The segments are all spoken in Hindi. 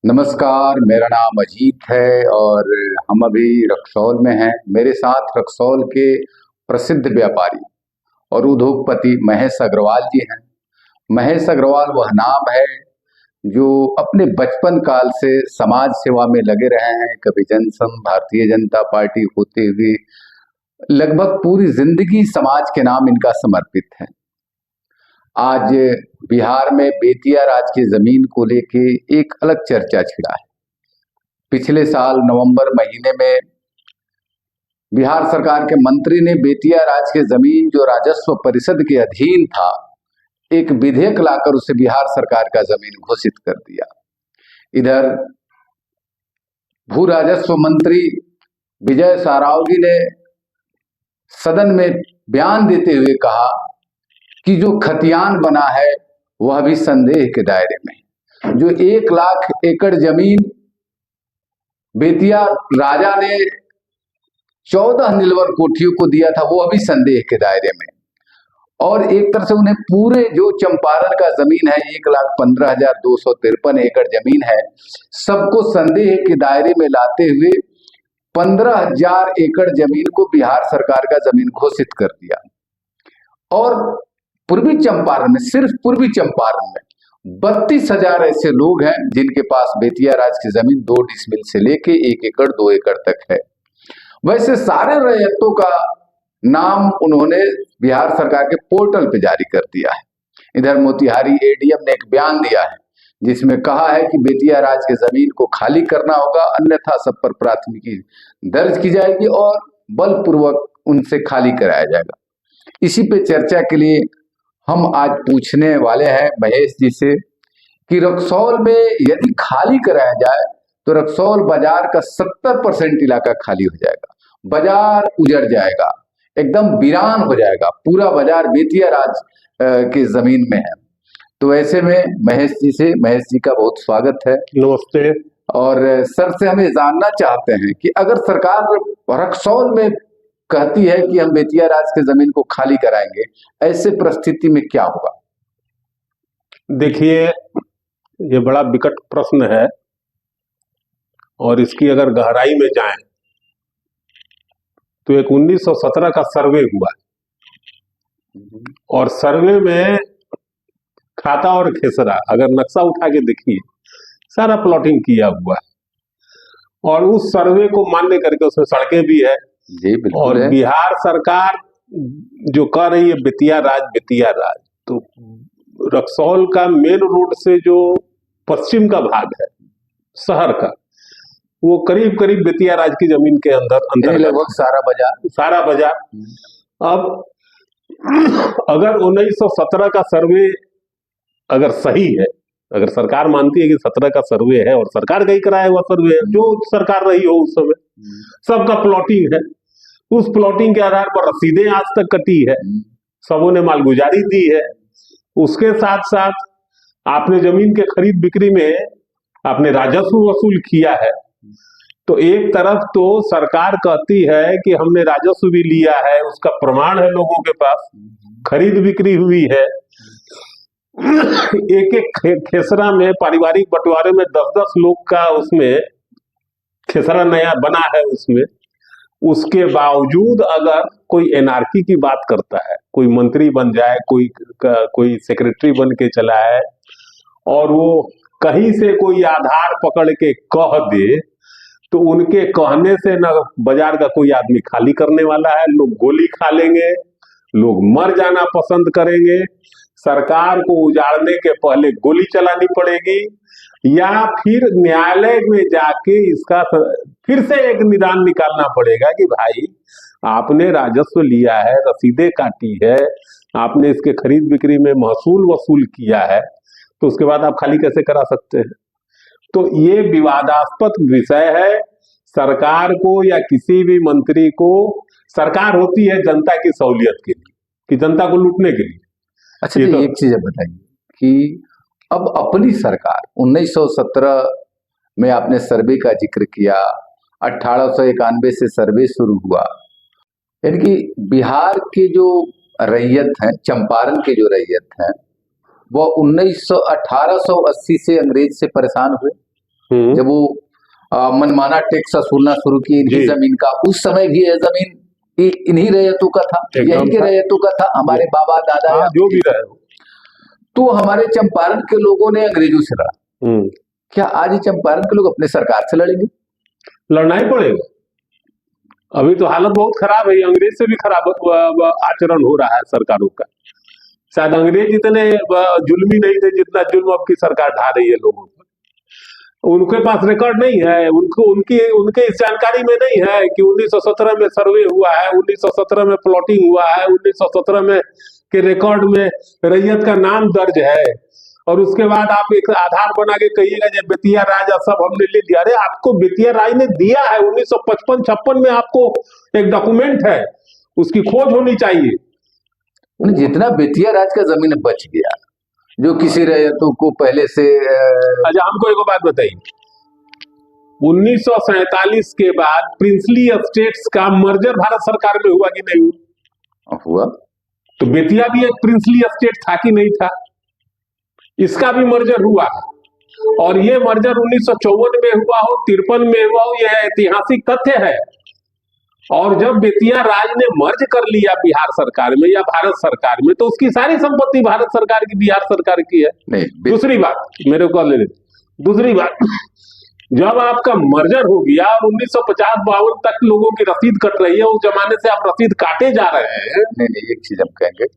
नमस्कार, मेरा नाम अजीत है और हम अभी रक्सौल में हैं। मेरे साथ रक्सौल के प्रसिद्ध व्यापारी और उद्योगपति महेश अग्रवाल जी हैं। महेश अग्रवाल वह नाम है जो अपने बचपन काल से समाज सेवा में लगे रहे हैं। कभी जनसंघ, भारतीय जनता पार्टी होते हुए लगभग पूरी जिंदगी समाज के नाम इनका समर्पित है। आज बिहार में बेतिया राज की जमीन को लेके एक अलग चर्चा छिड़ा है। पिछले साल नवंबर महीने में बिहार सरकार के मंत्री ने बेतिया राज की जमीन जो राजस्व परिषद के अधीन था, एक विधेयक लाकर उसे बिहार सरकार का जमीन घोषित कर दिया। इधर भू राजस्व मंत्री विजय सारावगी ने सदन में बयान देते हुए कहा कि जो खतियान बना है वह भी संदेह के दायरे में है। जो 1 लाख एकड़ जमीन बेतिया राजा ने 14 निलवर कोठियों को दिया था, वो अभी संदेह के दायरे में। और एक तरह से उन्हें पूरे जो चंपारण का जमीन है 1,15,253 एकड़ जमीन है, सबको संदेह के दायरे में लाते हुए 15,000 एकड़ जमीन को बिहार सरकार का जमीन घोषित कर दिया। और पूर्वी चंपारण में, सिर्फ पूर्वी चंपारण में 32,000 ऐसे लोग हैं जिनके पास बेतिया राज की जमीन 2 डिसमिल से लेके 1 एकड़ 2 एकड़ तक है। वैसे सारे रैयतों का नाम उन्होंने बिहार सरकार के पोर्टल पे जारी कर दिया है। इधर मोतिहारी एडीएम ने एक बयान दिया है जिसमें कहा है कि बेतिया राज की जमीन को खाली करना होगा, अन्यथा सब पर प्राथमिकी दर्ज की जाएगी और बलपूर्वक उनसे खाली कराया जाएगा। इसी पे चर्चा के लिए हम आज पूछने वाले हैं महेश जी से कि रक्सौल में यदि खाली कराया जाए तो रक्सौल बाजार का 70% इलाका खाली हो जाएगा, बाजार उजड़ जाएगा, एकदम वीरान हो जाएगा। पूरा बाजार बेतिया राज की जमीन में है। तो ऐसे में महेश जी का बहुत स्वागत है। नमस्ते। और सर से हमें जानना चाहते हैं कि अगर सरकार रक्सौल में कहती है कि हम बेतिया राज की जमीन को खाली कराएंगे, ऐसे परिस्थिति में क्या होगा? देखिए, ये बड़ा विकट प्रश्न है और इसकी अगर गहराई में जाएं तो एक 1917 का सर्वे हुआ और सर्वे में खाता और खेसरा अगर नक्शा उठा के देखिए, सारा प्लॉटिंग किया हुआ है और उस सर्वे को मान्य करके उसमें सड़कें भी है। जी बिल्कुल और है। बिहार सरकार जो कह रही है बेतिया राज, तो रक्सौल का मेन रोड से जो पश्चिम का भाग है शहर का, वो करीब करीब बेतिया राज की जमीन के अंदर लगभग सारा बाजार। अब अगर 1917 का सर्वे अगर सही है, अगर सरकार मानती है कि 17 का सर्वे है और सरकार का ही कराया हुआ सर्वे है, जो सरकार रही हो उस समय, सबका प्लॉटिंग है, उस प्लॉटिंग के आधार पर रसीदें आज तक कटी है, सबों ने मालगुजारी दी है। उसके साथ साथ आपने जमीन के खरीद बिक्री में आपने राजस्व वसूल किया है। तो एक तरफ तो सरकार कहती है कि हमने राजस्व भी लिया है, उसका प्रमाण है लोगों के पास, खरीद बिक्री हुई है। एक एक खेसरा में पारिवारिक बंटवारे में 10-10 लोग का उसमें खेसरा नया बना है उसमें। उसके बावजूद अगर कोई एनआरकी की बात करता है, कोई मंत्री बन जाए, कोई सेक्रेटरी बन के चला है और वो कहीं से कोई आधार पकड़ के कह दे, तो उनके कहने से न बाजार का कोई आदमी खाली करने वाला है। लोग गोली खा लेंगे, लोग मर जाना पसंद करेंगे, सरकार को उजाड़ने के पहले गोली चलानी पड़ेगी या फिर न्यायालय में जाके इसका फिर से एक निदान निकालना पड़ेगा कि भाई आपने राजस्व लिया है, रसीदें काटी है, आपने इसके खरीद बिक्री में महसूल वसूल किया है, तो उसके बाद आप खाली कैसे करा सकते हैं? तो ये विवादास्पद विषय है। सरकार को या किसी भी मंत्री को, सरकार होती है जनता की सहूलियत के लिए, कि जनता को लूटने के लिए। अच्छा, तो एक चीज बताइए कि अब अपनी सरकार 1917 में आपने सर्वे का जिक्र किया, 1891 से सर्वे शुरू हुआ, यानी कि बिहार के जो रैयत हैं, चंपारण के जो रैयत हैं, वो 1880 से अंग्रेज से परेशान हुए जब वो मनमाना टैक्स वसूलना शुरू किए इनकी जी। जमीन का, उस समय भी ये जमीन इन्हीं रैयतों का था, एकदम यहीं के था। रैयतों का था, हमारे बाबा दादा हाँ, या जो भी रहे हो। तो हमारे चंपारण के लोगों ने अंग्रेजों से लड़ा। हम्म, क्या आज ये चंपारण के लोग अपने सरकार से लड़ेंगे? लड़ना ही पड़ेगा। अभी तो हालत बहुत खराब है, अंग्रेज से भी खराब आचरण हो रहा है सरकारों का। शायद अंग्रेज इतने जुल्मी नहीं थे जितना जुल्म अब की सरकार ढा रही है लोगों पर। उनके पास रिकॉर्ड नहीं है, उनको उनके इस जानकारी में नहीं है कि 1917 में सर्वे हुआ है, 1917 में प्लॉटिंग हुआ है, 1917 में के रिकॉर्ड में रैयत का नाम दर्ज है, और उसके बाद आप एक आधार बना के कहिएगा जब बेतिया राज सब हमने ले लिया। अरे आपको बेतिया राज ने दिया है 1955-56 में, आपको एक डॉक्यूमेंट है, उसकी खोज होनी चाहिए। जितना बेतिया राज का जमीन बच गया जो किसी रैयतों को पहले से अच्छा, हमको एक बात बताइए, 1947 के बाद प्रिंसली एस्टेट्स का मर्जर भारत सरकार में हुआ कि नहीं हुआ? तो बेतिया भी एक प्रिंसली एस्टेट था कि नहीं था? इसका भी मर्जर हुआ, और ये मर्जर 1954 में हुआ हो, 53 में हुआ हो, यह ऐतिहासिक तथ्य है। और जब बेतिया राज ने मर्ज कर लिया बिहार सरकार में या भारत सरकार में, तो उसकी सारी संपत्ति भारत सरकार की, बिहार सरकार की है। नहीं, दूसरी बात मेरे को ले लेते, दूसरी बात, जब आपका मर्जर हो गया और 1950-52 तक लोगों की रसीद कट रही है, उस जमाने से आप रसीद काटे जा रहे हैं। नहीं, एक चीज हम कहेंगे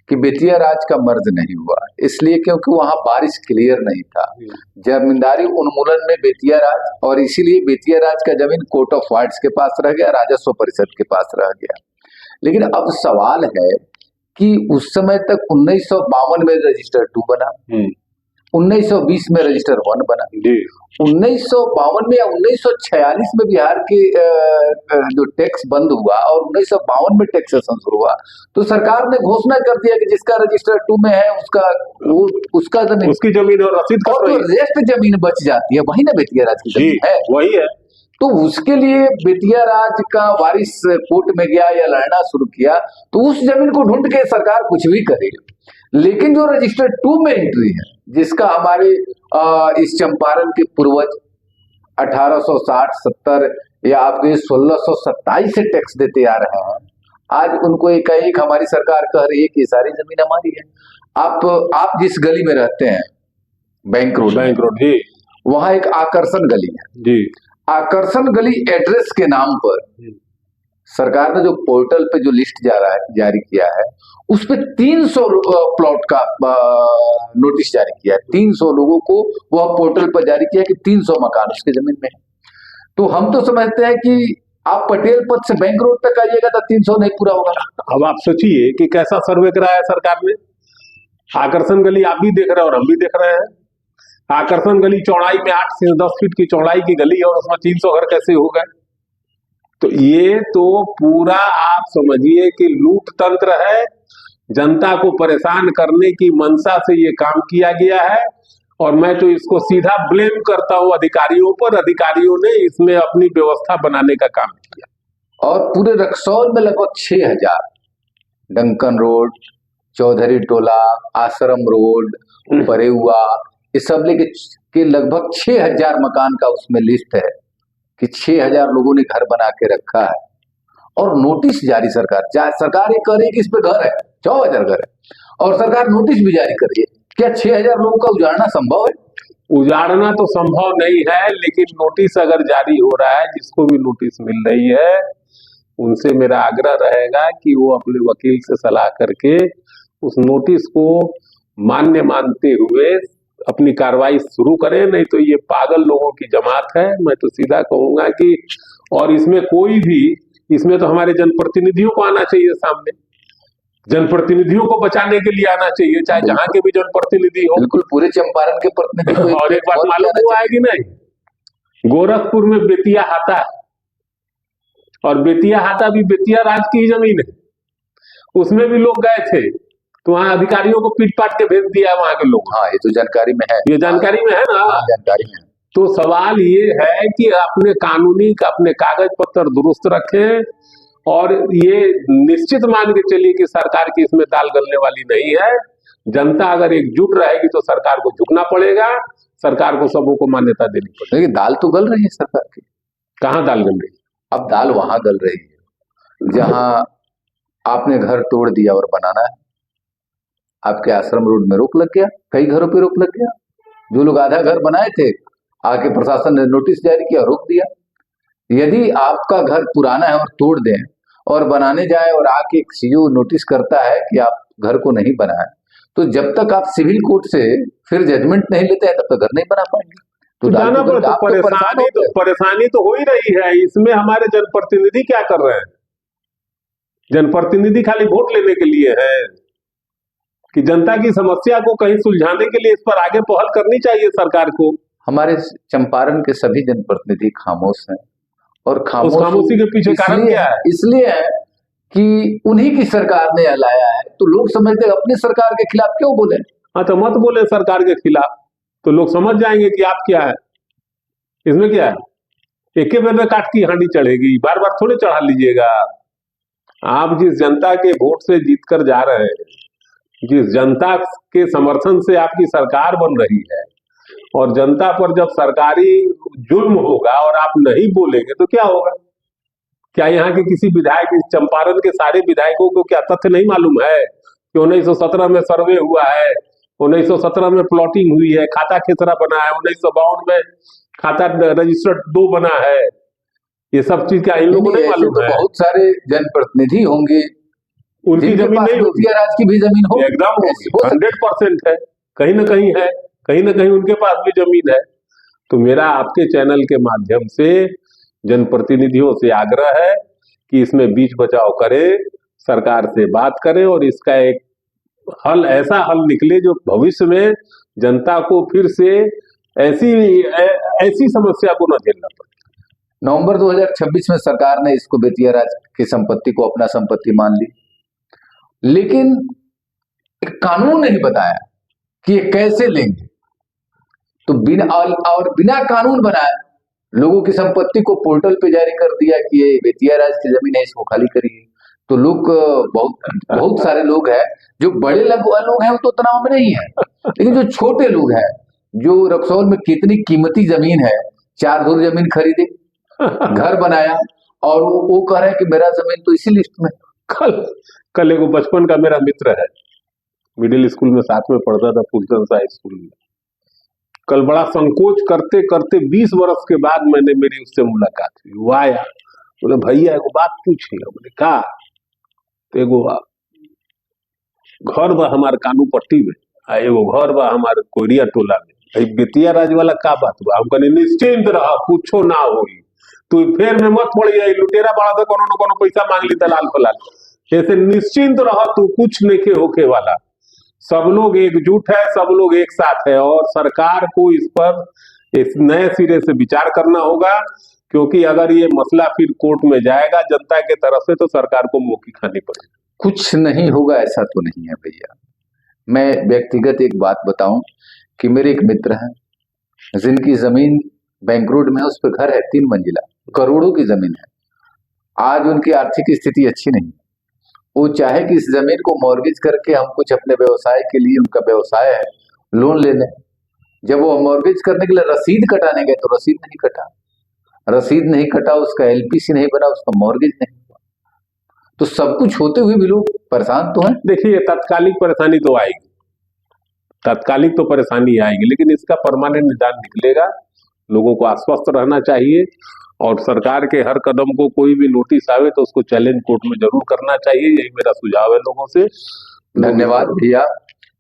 कि बेतिया राज का मर्ज नहीं हुआ इसलिए क्योंकि वहां बारिश क्लियर नहीं था, जमींदारी उन्मूलन में बेतिया राज, और इसीलिए बेतिया राज का जमीन कोर्ट ऑफ वार्ड्स के पास रह गया, राजस्व परिषद के पास रह गया। लेकिन अब सवाल है कि उस समय तक 1952 में रजिस्टर 2 बना, 1920 में रजिस्टर 1 बना, 1952 में या 1946 में बिहार के जो टैक्स बंद हुआ और 1952 में टैक्सेशन शुरू हुआ, तो सरकार ने घोषणा कर दिया कि जिसका रजिस्टर 2 में है उसका जमीन, उसकी जमीन और रसीद और जो रेस्ट जमीन बच जाती है वही ना बेतिया राज की जमीन है, वही है। तो उसके लिए बेतिया राज का वारिस कोर्ट में गया या लड़ना शुरू किया, तो उस जमीन को ढूंढ के सरकार कुछ भी करे। लेकिन जो रजिस्टर 2 में एंट्री है, जिसका हमारे इस चंपारण के पूर्वज 1860-70 या आपके 1627 से टैक्स देते आ रहे हैं, आज उनको एक हमारी सरकार कह रही है कि सारी जमीन हमारी है। आप जिस गली में रहते हैं, बैंक रोड जी, वहां एक आकर्षण गली है जी, आकर्षण गली एड्रेस के नाम पर सरकार ने जो पोर्टल पे जो लिस्ट जारी किया है, उस पे 300 प्लॉट का नोटिस जारी किया है। 300 लोगों को वह पोर्टल पर जारी किया कि 300 मकान उसके जमीन में है। तो हम तो समझते हैं कि आप पटेल पथ से बैंक रोड तक आइएगा तो 300 नहीं पूरा होगा। अब आप सोचिए कि कैसा सर्वे कराया सरकार ने। आकर्षण गली आप भी देख रहे हैं और हम भी देख रहे हैं। आकर्षण गली चौड़ाई में 8 से 10 फीट की चौड़ाई की गली है, और उसमें 300 घर कैसे हो गए? तो ये तो पूरा आप समझिए कि लूट तंत्र है, जनता को परेशान करने की मंशा से ये काम किया गया है। और मैं तो इसको सीधा ब्लेम करता हूं अधिकारियों पर। अधिकारियों ने इसमें अपनी व्यवस्था बनाने का काम किया। और पूरे रक्सौल में लगभग 6000, डंकन रोड, चौधरी टोला, आश्रम रोड, परेउआ, इस सब लेके के लगभग 6000 मकान का उसमें लिस्ट है कि 6000 लोगों ने घर बना के रखा है। और नोटिस जारी सरकार ये कह रही है कि इस पे घर है, 4000 घर है, और सरकार नोटिस भी जारी कर रही है। क्या 6000 लोगों का उजाड़ना संभव है? उजाड़ना तो संभव नहीं है, लेकिन नोटिस अगर जारी हो रहा है, जिसको भी नोटिस मिल रही है, उनसे मेरा आग्रह रहेगा कि वो अपने वकील से सलाह करके उस नोटिस को मान्य मानते हुए अपनी कार्रवाई शुरू करें। नहीं तो ये पागल लोगों की जमात है, मैं तो सीधा कहूंगा कि। और इसमें कोई भी, इसमें तो हमारे जनप्रतिनिधियों को आना चाहिए सामने, जनप्रतिनिधियों को बचाने के लिए आना चाहिए, चाहे जहां के भी जनप्रतिनिधि हो। बिल्कुल, पूरे चंपारण के प्रतिनिधि। और एक बात मालूम हुआ है कि नहीं, गोरखपुर में बेतिया हाता है, और बेतिया हाता भी बेतिया राज की ही जमीन है। उसमें भी लोग गए थे, तो वहां अधिकारियों को पीट पाट के भेज दिया वहां के लोग। हाँ, ये तो जानकारी में है, ये जानकारी में है ना, जानकारी में। तो सवाल ये है कि अपने कानूनी का अपने कागज पत्र दुरुस्त रखें, और ये निश्चित मान के चलिए कि सरकार की इसमें दाल गलने वाली नहीं है। जनता अगर एकजुट रहेगी तो सरकार को झुकना पड़ेगा, सरकार को सबों को मान्यता देनी पड़ेगी। देखिए दाल तो गल रही है सरकार की। कहाँ दाल गल रही? अब दाल वहां गल रही है जहां आपने घर तोड़ दिया और बनाना है। आपके आश्रम रोड में रोक लग गया, कई घरों पे रोक लग गया। जो लोग आधा घर बनाए थे, आके प्रशासन ने नोटिस जारी किया, रोक दिया। यदि आपका घर पुराना है और तोड़ दें और बनाने जाए और आके सीओ नोटिस करता है कि आप घर को नहीं बनाए, तो जब तक आप सिविल कोर्ट से फिर जजमेंट नहीं लेते हैं तब तक घर नहीं बना पाएंगे। तो जाना पड़ता, परेशानी तो हो ही रही है। इसमें हमारे जनप्रतिनिधि क्या कर रहे हैं? जनप्रतिनिधि खाली वोट लेने के लिए है कि जनता की समस्या को कहीं सुलझाने के लिए इस पर आगे पहल करनी चाहिए सरकार को। हमारे चंपारण के सभी जनप्रतिनिधि खामोश हैं और खामोशी के पीछे कारण क्या है? इसलिए है कि उन्हीं की सरकार ने लाया है, तो लोग समझते हैं अपनी सरकार के खिलाफ क्यों बोले। हाँ तो मत बोले सरकार के खिलाफ, तो लोग समझ जाएंगे कि आप क्या है। इसमें क्या है, एक ही बेर में काट की हांडी चढ़ेगी, बार बार थोड़े चढ़ा लीजिएगा। आप जिस जनता के वोट से जीत कर जा रहे हैं, जिस जनता के समर्थन से आपकी सरकार बन रही है, और जनता पर जब सरकारी जुल्म होगा और आप नहीं बोलेंगे तो क्या होगा? क्या यहाँ के किसी विधायक, चंपारण के सारे विधायकों को क्या तथ्य नहीं मालूम है कि 1917 में सर्वे हुआ है, 1917 में प्लॉटिंग हुई है, खाता खेसरा बना है, 1952 में खाता रजिस्टर्ड 2 बना है? ये सब चीज क्या इन लोगों को नहीं मालूम है? बहुत सारे जनप्रतिनिधि होंगे, उनकी जमीन नहीं होगी, राज की भी जमीन होगी, एकदम 100% है, कहीं ना कहीं है, कहीं ना कहीं उनके पास भी जमीन है। तो मेरा आपके चैनल के माध्यम से जनप्रतिनिधियों से आग्रह है कि इसमें बीच बचाव करें, सरकार से बात करें और इसका एक हल, ऐसा हल निकले जो भविष्य में जनता को फिर से ऐसी समस्या को न झेलना पड़े। नवंबर 2026 में सरकार ने इसको बेतिया राज की संपत्ति को अपना संपत्ति मान ली, लेकिन एक कानून नहीं बताया कि ये कैसे लेंगे। तो बिना कानून बनाए लोगों की संपत्ति को पोर्टल पे जारी कर दिया कि ये बेतिया राज की जमीन है, इसको खाली करिए। तो लोग बहुत सारे लोग हैं, जो बड़े लोग हैं वो तो तनाव में नहीं है, लेकिन जो छोटे लोग हैं, जो रक्सौल में कितनी कीमती जमीन है, 4 धुर जमीन खरीदे, घर बनाया, और वो कह रहे हैं कि मेरा जमीन तो इसी लिस्ट में। कल एगो बचपन का मेरा मित्र है, मिडिल स्कूल में साथ में पढ़ता था, फुलचंद हाई स्कूल में। कल बड़ा संकोच करते करते 20 वर्ष के बाद मेरी उससे मुलाकात हुई। वो आया, बोले भैया एगो बात पूछी। बोले का? तो एगो घर बा हमारे कानू पट्टी में, एगो घर बा हमारे कोरिया टोला में, बेतिया राज वाला का बात बा? हम कहने निश्चिंत रहा, कुछो ना होई, तू फेर में मत पड़ जाए, लुटेरा बड़ा था, कोनो न कोनो पैसा मांग ली दलाल फलाल, ऐसे निश्चिंत रहा, तू कुछ नहीं होके वाला। सब लोग एकजुट है, सब लोग एक साथ है, और सरकार को इस पर इस नए सिरे से विचार करना होगा, क्योंकि अगर ये मसला फिर कोर्ट में जाएगा जनता के तरफ से, तो सरकार को मुंह की खानी पड़ेगी। कुछ नहीं होगा ऐसा तो नहीं है भैया। मैं व्यक्तिगत एक बात बताऊं कि मेरे एक मित्र हैं, जिनकी जमीन बैंक रोड में है, उस पर घर है 3 मंजिला, करोड़ों की जमीन है। आज उनकी आर्थिक स्थिति अच्छी नहीं, वो चाहे कि इस जमीन को मॉर्गेज करके हम कुछ अपने व्यवसाय के लिए, उनका व्यवसाय है, लोन ले लें। जब वो मॉर्गेज करने के लिए रसीद कटाने गए तो रसीद नहीं कटा, उसका LPC नहीं बना, उसका मॉर्गेज नहीं हुआ। तो सब कुछ होते हुए भी लोग परेशान तो हैं। देखिए तात्कालिक परेशानी तो आएगी, तात्कालिक तो परेशानी आएगी, लेकिन इसका परमानेंट निदान निकलेगा। लोगों को आश्वस्त रहना चाहिए, और सरकार के हर कदम को कोई भी नोटिस आवे तो उसको चैलेंज कोर्ट में जरूर करना चाहिए। यही मेरा सुझाव है लोगों से। धन्यवाद भैया।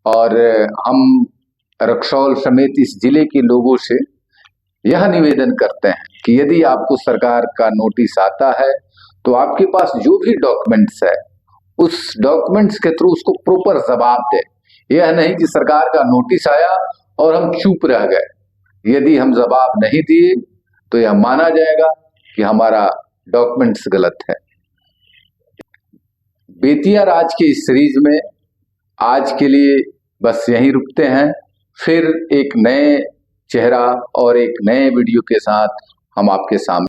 और हम रक्सौल समेत इस जिले के लोगों से यह निवेदन करते हैं कि यदि आपको सरकार का नोटिस आता है तो आपके पास जो भी डॉक्यूमेंट्स है, उस डॉक्यूमेंट्स के थ्रू उसको प्रॉपर जवाब दे। यह नहीं कि सरकार का नोटिस आया और हम चुप रह गए। यदि हम जवाब नहीं दिए तो यह माना जाएगा कि हमारा डॉक्यूमेंट्स गलत है। बेतिया राज की इस सीरीज में आज के लिए बस यहीं रुकते हैं। फिर एक नए चेहरा और एक नए वीडियो के साथ हम आपके सामने